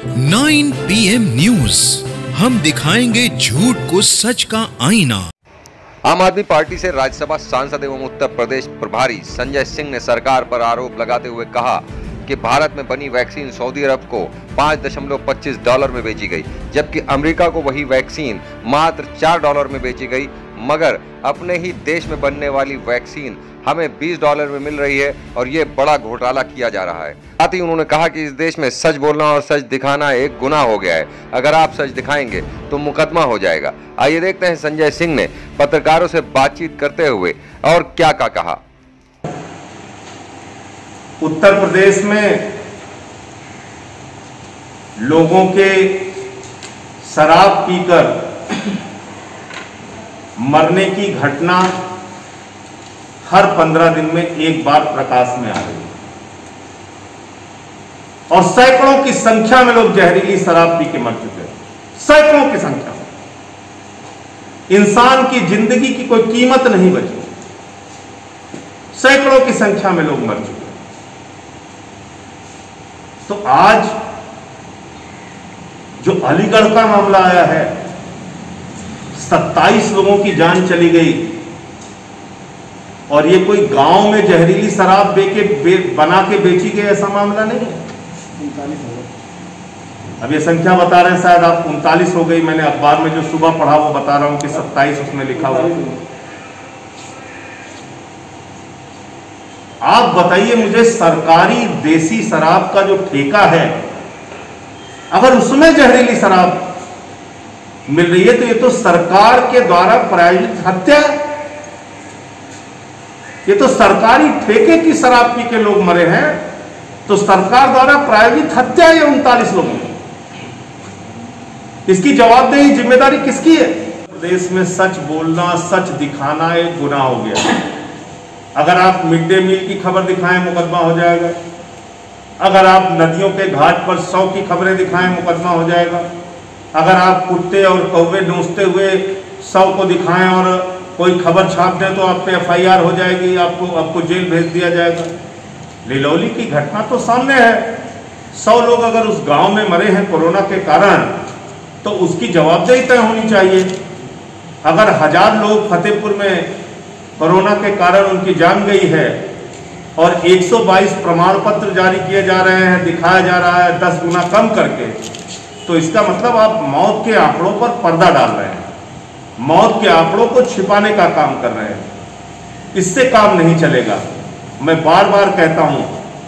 9 PM news, हम दिखाएंगे झूठ को सच का आईना। आम आदमी पार्टी से राज्यसभा सांसद एवं उत्तर प्रदेश प्रभारी संजय सिंह ने सरकार पर आरोप लगाते हुए कहा कि भारत में बनी वैक्सीन सऊदी अरब को $5.25 में बेची गई, जबकि अमेरिका को वही वैक्सीन मात्र $4 में बेची गई, मगर अपने ही देश में बनने वाली वैक्सीन हमें $20 में मिल रही है और ये बड़ा घोटाला किया जा रहा है। साथ ही उन्होंने कहा कि इस देश में सच बोलना और सच दिखाना एक गुनाह हो गया है। अगर आप सच दिखाएंगे तो मुकदमा हो जाएगा। आइए देखते हैं संजय सिंह ने पत्रकारों से बातचीत करते हुए और क्या कहा। उत्तर प्रदेश में लोगों के शराब पीकर मरने की घटना हर 15 दिन में एक बार प्रकाश में आ रही है और सैकड़ों की संख्या में लोग जहरीली शराब पी के मर चुके हैं। सैकड़ों की संख्या में इंसान की जिंदगी की कोई कीमत नहीं बची। सैकड़ों की संख्या में लोग मर चुके हैं। तो आज जो अलीगढ़ का मामला आया है, 27 लोगों की जान चली गई और ये कोई गांव में जहरीली शराब बना के बेची गई, ऐसा मामला नहीं है। अब ये संख्या बता रहे हैं, शायद आप 39 हो गई। मैंने अखबार में जो सुबह पढ़ा वो बता रहा हूं कि 27 उसमें लिखा हुआ। आप बताइए मुझे, सरकारी देसी शराब का जो ठेका है, अगर उसमें जहरीली शराब मिल रही है तो ये तो सरकार के द्वारा प्रायोजित हत्या है। ये तो सरकारी ठेके की शराब पी के लोग मरे हैं, तो सरकार द्वारा प्रायोजित हत्या है 39 लोगों की। इसकी जवाबदेही जिम्मेदारी किसकी है? देश में सच बोलना, सच दिखाना एक गुनाह हो गया। अगर आप मिड डे मील की खबर दिखाएं मुकदमा हो जाएगा। अगर आप नदियों के घाट पर 100 की खबरें दिखाएं मुकदमा हो जाएगा। अगर आप कुत्ते और कौवे नोचते हुए 100 को दिखाएं और कोई खबर छाप दें तो आप पे FIR हो जाएगी, आपको जेल भेज दिया जाएगा। लिलौली की घटना तो सामने है। 100 लोग अगर उस गांव में मरे हैं कोरोना के कारण, तो उसकी जवाबदेही तय होनी चाहिए। अगर 1000 लोग फतेहपुर में कोरोना के कारण उनकी जान गई है और 122 प्रमाण पत्र जारी किए जा रहे हैं, दिखाया जा रहा है 10 गुना कम करके, तो इसका मतलब आप मौत के आंकड़ों पर पर्दा डाल रहे हैं, मौत के आंकड़ों को छिपाने का काम कर रहे हैं। इससे काम नहीं चलेगा। मैं बार बार कहता हूं,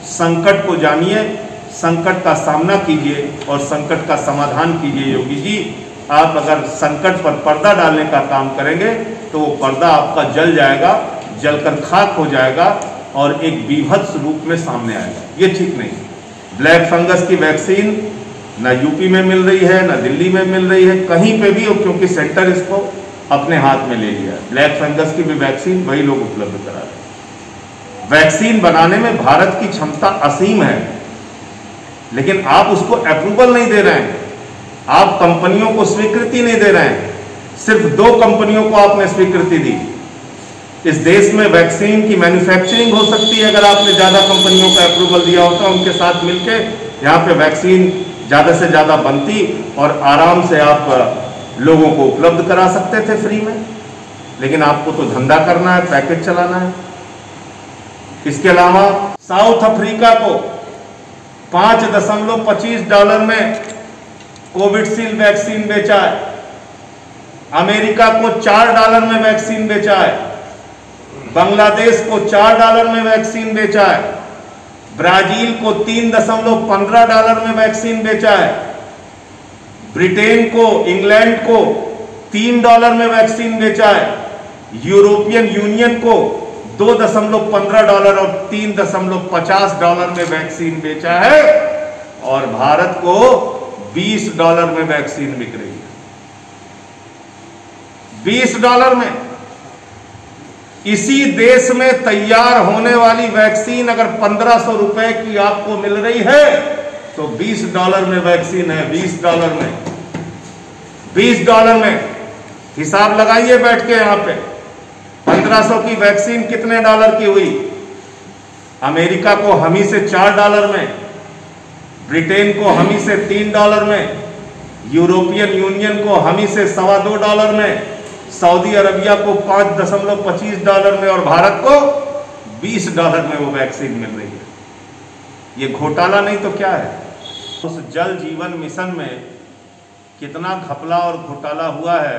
संकट को जानिए, संकट का सामना कीजिए और संकट का समाधान कीजिए। योगी जी, आप अगर संकट पर पर्दा डालने का काम करेंगे तो वो पर्दा आपका जल जाएगा, जलकर खाक हो जाएगा और एक बीभत्स रूप में सामने आएगा। ये ठीक नहीं। ब्लैक फंगस की वैक्सीन न यूपी में मिल रही है, न दिल्ली में मिल रही है, कहीं पे भी, क्योंकि सेंटर इसको अपने हाथ में ले लिया है। ब्लैक फंगस की भी वैक्सीन वही लोग उपलब्ध करा रहे हैं। वैक्सीन बनाने में भारत की क्षमता असीम है, लेकिन आप उसको अप्रूवल नहीं दे रहे हैं। आप कंपनियों को स्वीकृति नहीं दे रहे हैं। सिर्फ 2 कंपनियों को आपने स्वीकृति दी। इस देश में वैक्सीन की मैन्युफैक्चरिंग हो सकती है अगर आपने ज्यादा कंपनियों का अप्रूवल दिया होता, उनके साथ मिलकर यहाँ पे वैक्सीन ज्यादा से ज्यादा बनती और आराम से आप लोगों को उपलब्ध करा सकते थे फ्री में। लेकिन आपको तो धंधा करना है, पैकेज चलाना है। इसके अलावा साउथ अफ्रीका को $5.25 में कोविडशील्ड वैक्सीन बेचा है। अमेरिका को $4 में वैक्सीन बेचा है। बांग्लादेश को $4 में वैक्सीन बेचा है। ब्राजील को $3.15 में वैक्सीन बेचा है। ब्रिटेन को, इंग्लैंड को $3 में वैक्सीन बेचा है। यूरोपियन यूनियन को $2.15 और $3.50 में वैक्सीन बेचा है और भारत को $20 में वैक्सीन बिक रही है। $20 में। इसी देश में तैयार होने वाली वैक्सीन अगर 1500 रुपए की आपको मिल रही है तो $20 में वैक्सीन है। $20 में, $20 में। हिसाब लगाइए बैठ के यहां पे। 1500 की वैक्सीन कितने डॉलर की हुई? अमेरिका को हम ही से $4 में, ब्रिटेन को हम ही से $3 में, यूरोपियन यूनियन को हम ही से $2.25 में, सऊदी अरबिया को $5.25 में और भारत को $20 में वो वैक्सीन मिल रही है। ये घोटाला नहीं तो क्या है? उस जल जीवन मिशन में कितना घपला और घोटाला हुआ है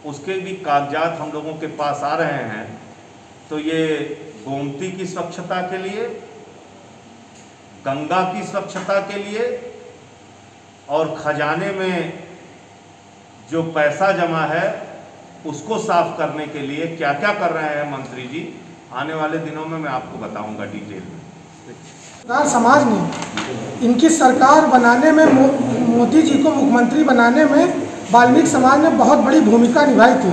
उसके भी कागजात हम लोगों के पास आ रहे हैं। तो ये गोमती की स्वच्छता के लिए, गंगा की स्वच्छता के लिए और खजाने में जो पैसा जमा है उसको साफ करने के लिए क्या क्या कर रहे हैं मंत्री जी, आने वाले दिनों में मैं आपको बताऊंगा डिटेल में। समाज ने इनकी सरकार बनाने में, मोदी जी को मुख्यमंत्री बनाने में वाल्मीकि समाज ने बहुत बड़ी भूमिका निभाई थी।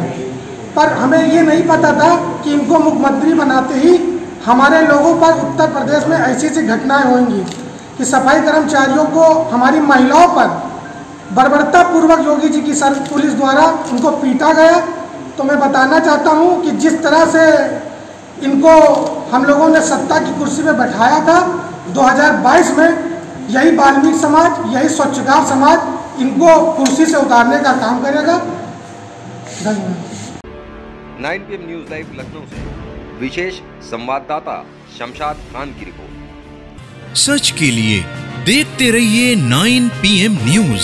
पर हमें ये नहीं पता था कि इनको मुख्यमंत्री बनाते ही हमारे लोगों पर उत्तर प्रदेश में ऐसी ऐसी घटनाएं होंगी कि सफाई कर्मचारियों को, हमारी महिलाओं पर बर्बरतापूर्वक योगी जी की पुलिस द्वारा उनको पीटा गया। तो मैं बताना चाहता हूं कि जिस तरह से इनको हम लोगों ने सत्ता की कुर्सी पे बैठाया था 2022 में, यही वाल्मीकि समाज, यही स्वच्छगांव समाज इनको कुर्सी से उतारने का काम करेगा। धन्यवाद। 9 PM न्यूज लाइव लखनऊ से विशेष संवाददाता शमशाद खान की रिपोर्ट। सच के लिए देखते रहिए 9 PM न्यूज।